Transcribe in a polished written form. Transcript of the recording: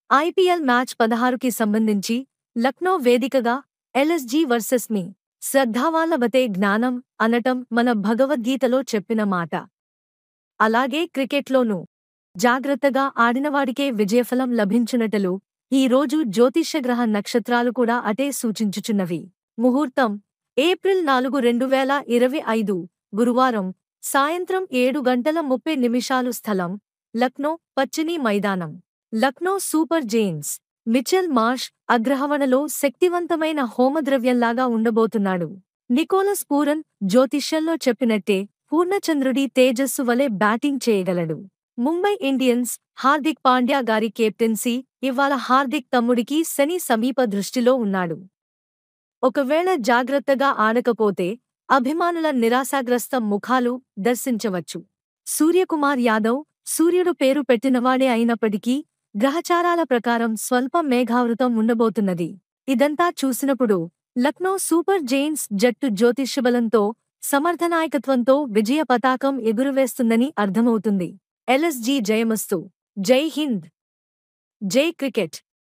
IPL match 16కి సంబంధించి లక్నో వేదికగా LSG versus మీ శ్రద్ధావాన్లబతే జ్ఞానం అనటం మన భగవద్గీతలో చెప్పిన మాట. అలాగే క్రికెట్లోనూ జాగ్రత్తగా ఆడినవాడికే విజయఫలం లభించునటలు ఈ రోజు జ్యోతిష్యగ్రహ నక్షత్రాలు కూడా అటే సూచించుచున్నవి. ముహూర్తం ఏప్రిల్ 4, 2025 గురువారం సాయంత్రం 7:30 స్థలం లక్నో పచ్చిని మైదానం. Lucknow super giants Mitchell Marsh అగ్రహవణలో శక్తివంతమైన హోమద్రవ్యంలాగా ఉండబోతున్నాడు. నికోలస్ పూరన్ జ్యోతిష్యంలో చెప్పినట్టే పూర్ణచంద్రుడి తేజస్సు వలె బ్యాటింగ్ చేయగలడు. ముంబై ఇండియన్స్ హార్దిక్ పాండ్యా గారి కెప్టెన్సీ ఇవాళ హార్దిక్ తమ్ముడికి శని సమీప దృష్టిలో ఉన్నాడు. ఒకవేళ జాగ్రత్తగా ఆడకపోతే అభిమానుల నిరాశాగ్రస్త ముఖాలు దర్శించవచ్చు. సూర్యకుమార్ యాదవ్ సూర్యుడు పేరు పెట్టినవాడే అయినప్పటికీ గ్రహచారాల ప్రకారం స్వల్ప మేఘావృతం ఉండబోతున్నది. ఇదంతా చూసినప్పుడు లక్నో సూపర్ జెయింట్స్ జట్టు జ్యోతిష్యబలంతో సమర్థనాయకత్వంతో విజయ పతాకం ఎగురవేస్తుందని అర్థమవుతుంది. ఎల్ఎస్జీ జయమస్తు. జై హింద్. జై క్రికెట్.